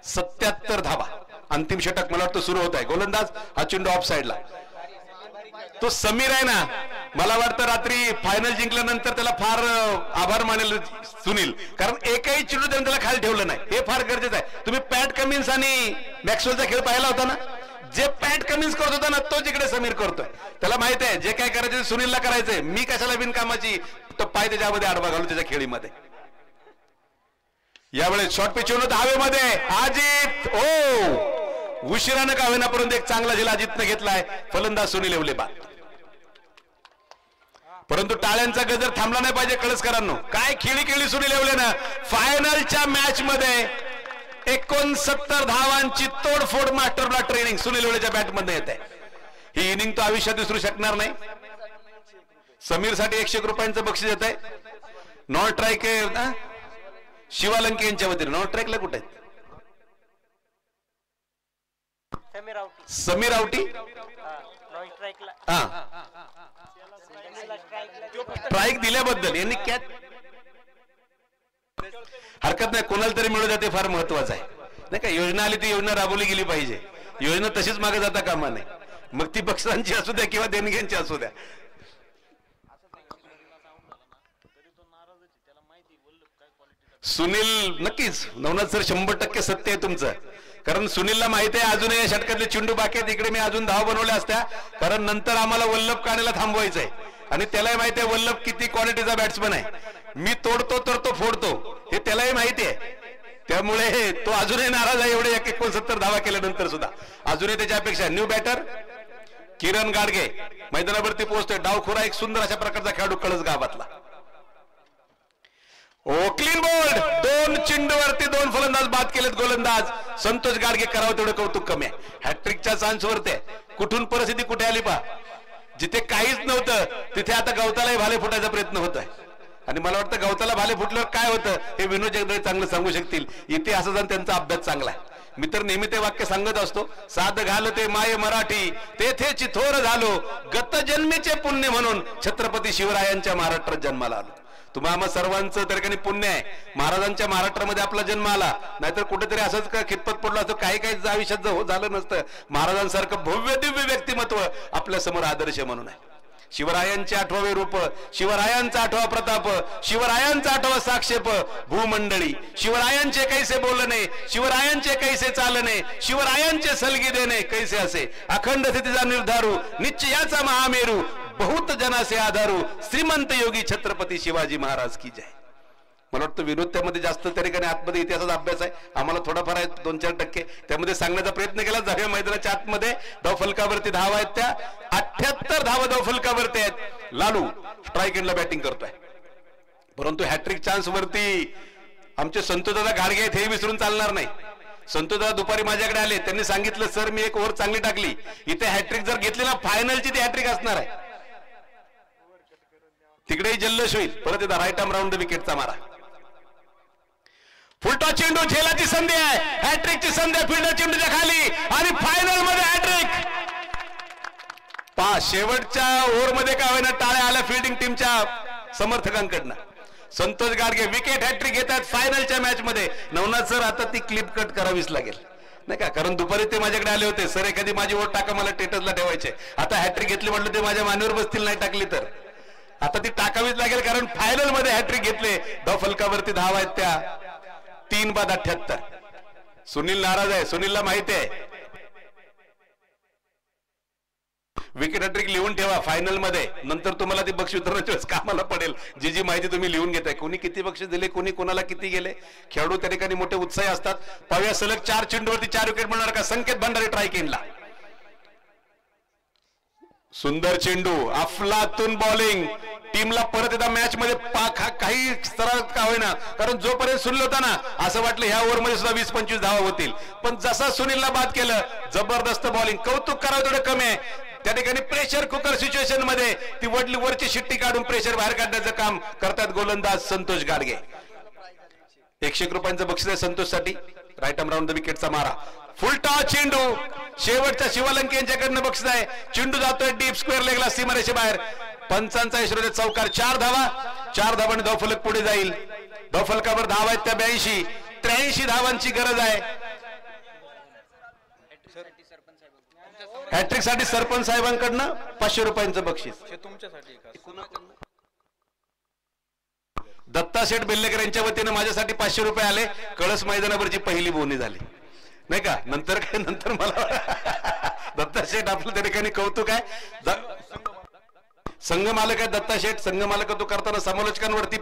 77 धावा. अंतिम षटक मला वाटतं सुरू होत आहे. गोलंदाज हा चेंडू ऑफ साइडला. तो समीर आहे ना, मला वाटतं रात्री फायनल जिंकल्यानंतर त्याला फार आभार मानेल सुनील, कारण एकही चेंडू त्याने त्याला खाली ठेवलं नाही. हे फार गरजेचं आहे. तुम्ही पॅट कमिन्स आणि मॅक्सवेलचा खेळ पाहिला होता ना, जे पॅट कमिन्स करत होता ना तोच इकडे समीर करतोय. त्याला माहित आहे जे काय करायचं सुनीलला करायचंय. मी कशाला बिनकामाची तो पाय त्याच्यामध्ये आडवा घालू त्याच्या खेळीमध्ये. यावेळेस शॉर्ट पिच होऊन धावेमध्ये अजित. ओ उशिरानं का होईना परंतु एक चांगला झेल अजितनं घेतलाय. फलंदाज सुनील येवले बाद. परंतु टाळ्यांचा गजर थांबला नाही पाहिजे कळसकरांनो. काय खेळी सुनील येवलेनं फायनलच्या मॅच मध्ये 69 धावांची तोडफोड मास्टरला ट्रेनिंग सुनील येवलेच्या बॅटमध्ये येते. ही इनिंग तो आयुष्यात विसरू शकणार नाही. समीर साठी 101 रुपयांचं बक्षीस येत आहे. नॉन स्ट्राईक शिवालंके यांच्या वतीने. नॉन स्ट्राईकला कुठे आहेत? समीर आवटी. स्ट्राईक दिल्याबद्दल यांनी कॅच हरकत नाही, कोणाला तरी मिळू जाते फार महत्वाचं आहे नाही का. योजना आली ती योजना राबवली गेली पाहिजे. योजना तशीच मागे जाता कामा नाही. मग ती बक्षिसांची असू द्या किंवा देणग्यांची असू द्या. सुनील नक्कीच नवनाथ सर 100% सत्य आहे तुमचं, कारण सुनीलला माहिती आहे अजूनही या षटकातले चेंडू बाकी आहेत. इकडे मी अजून धाव बनवल्या असत्या, कारण नंतर आम्हाला वल्लभ काण्याला थांबवायचंय आणि त्यालाही माहिती आहे वल्लभ किती क्वालिटीचा बॅट्समन आहे. मी तोडतो तर तो फोडतो हे त्यालाही माहिती आहे. त्यामुळे तो अजूनही नाराज आहे. एवढे 69 धावा केल्यानंतर सुद्धा अजूनही त्याच्या अपेक्षा. न्यू बॅटर किरण गाडगे मैदानावरती पोहोचतोय. डावखोरा एक सुंदर अशा प्रकारचा खेळाडू कळस गावातला. ओ क्लीन बोल्ड. 2 चेंडूवरती 2 फलंदाज बाद केलेत. गोलंदाज संतोष गाडगे. करावं तेवढं कौतुक कमी आहे. हॅट्रिकच्या चान्सवरती कुठून परिस्थिती कुठे आली पहा. जिथे काहीच नव्हतं तिथे आता गवतालाही भाले फुटायचा प्रयत्न होत आहे. आणि मला वाटतं गवताला भाले फुटल्यावर काय होतं हे विनोद जगदळे चांगलं सांगू शकतील. इतिहासाचा त्यांचा अभ्यास चांगला आहे. मी तर नेहमी ते वाक्य सांगत असतो. साध घालते माय मराठी तेथे चिथोर झालो गत जन्मीचे पुण्य म्हणून छत्रपती शिवरायांच्या महाराष्ट्रात जन्माला आलो. तुम्हा आम्हा सर्वांचं त्या ठिकाणी पुण्य आहे. महाराजांच्या महाराष्ट्रामध्ये आपला जन्म आला, नाहीतर कुठेतरी असंच का खितपत पडलो असं काही काही आयुष्यात झालं नसतं. महाराजांसारखं भव्य दिव्य व्यक्तिमत्व आपल्या समोर आदर्श म्हणून आहे. शिवरायांचे 8वे रूप, शिवरायांचा 8वा प्रताप, शिवरायांचा 8वा साक्षेप भूमंडळी, शिवरायांचे कैसे बोलणे, शिवरायांचे कैसे चालणे, शिवरायांचे सलगी देणे कैसे असे अखंड स्थितीचा निर्धारू निश्चयाचा महामेरू बहुत जनासे आधारू श्रीमंत योगी छत्रपती शिवाजी महाराज की जय. मला वाटतं विनोद त्यामध्ये जास्त त्या ठिकाणी आतमध्ये इतिहासाचा अभ्यास आहे. आम्हाला थोडाफार आहे 2-4% त्यामध्ये सांगण्याचा प्रयत्न केला. जाऊया मैदानाच्या आतमध्ये. धावफलकावरती धावा आहेत त्या 78 धावा धावफलकावरती आहेत. लालू स्ट्राईक एंडला बॅटिंग करतोय. परंतु हॅट्रिक चान्स वरती आमचे संतोषदादा गाडगे आहेत हे विसरून चालणार नाही. संतोषदादा दुपारी माझ्याकडे आले. त्यांनी सांगितलं सर मी एक ओव्हर चांगली टाकली. इथे हॅट्रिक जर घेतली ना फायनलची ती हॅट्रिक असणार आहे. तिकडेही जल्लोष होईल. परत एकदा राईट आर्म राऊंड द विकेटचा मारा. फुलटा चेंडू झेलाची संधी आहे. हॅट्रिकची संधी फिल्डर चेंडूच्या खाली आणि फायनल मध्ये हॅट्रिक. पहा शेवटच्या ओव्हरमध्ये काय होईना टाळ्या आल्या फिल्डिंग टीमच्या समर्थकांकडनं. संतोष गाडगे विकेट हॅट्रिक घेतात फायनलच्या मॅच मध्ये. नवनाथ सर आता ती क्लिप कट करावीच लागेल नाही का, कारण दुपारी ते माझ्याकडे आले होते. सर एखादी माझी ओव्हर टाका मला स्टेटसला ठेवायचे. आता हॅट्रिक घेतली म्हटलं ते माझ्या मानेवर बसतील, नाही टाकली तर आता ती टाकावीच लागेल, कारण फायनल मध्ये हॅट्रिक घेतले. धावफलकावरती धावा आहेत त्या 3 बाद 78. सुनील नाराज आहे. सुनीलला माहिती आहे विकेट हॅट्रिक लिहून ठेवा फायनल मध्ये. नंतर तुम्हाला ती बक्षीस वितरणाच्या वेळेस कामाला पडेल. जी माहिती तुम्ही लिहून घेताय, कोणी किती बक्षीस दिले, कोणी कोणाला किती गेले. खेळाडू त्या ठिकाणी मोठे उत्साही असतात. पाहूया सलग 4 चेंडूवरती 4 विकेट मिळणार का. संकेत भंडारी ट्राय केला. सुंदर चेंडू अफलातून बॉलिंग. टीमला परत एकदा मॅच मध्ये काही स्तरात का होईना, कारण जोपर्यंत सुनील होता ना असं वाटलं ह्या ओव्हर मध्ये सुद्धा 20-25 धावा होतील. पण जसा सुनीलला बाद केलं जबरदस्त बॉलिंग. कौतुक करावं तेवढं कमी आहे. त्या ठिकाणी प्रेशर कुकर सिच्युएशन मध्ये ती वरची शिट्टी काढून प्रेशर बाहेर काढण्याचं काम करतात गोलंदाज संतोष गाडगे. 101 रुपयांचं बक्षीस आहे संतोषसाठी. राईट आर्म राऊंड द विकेटचा मारा. फुलटा चेंडू शेवटच्या शिवालंके यांच्याकडनं बक्षीस आहे. चेंडू जातोय डीप स्क्वेअर लेगला सीमारेषे बाहेर. पंचांचा इशारा चौकार. 4 धावा. 4 धावांनी धावफलक पुढे जाईल. धावफलकावर धावा आहेत त्या 82. 83 धावांची गरज आहे. हॅट्रिक साठी सरपंच साहेबांकडनं 500 रुपयांचं बक्षीस. दत्ता शेठ बेल्लेकर यांच्या वतीने माझ्यासाठी 500 रुपये आले. कळस मैदानावरची पहिली बोनी झाली नाही का. नंतर काय, नंतर मला दत्ता शेठ आपलं त्या ठिकाणी कौतुक आहे. संघ मालक आहे दत्ता शेठ. संघ मालक तो करताना समालोचकांवरती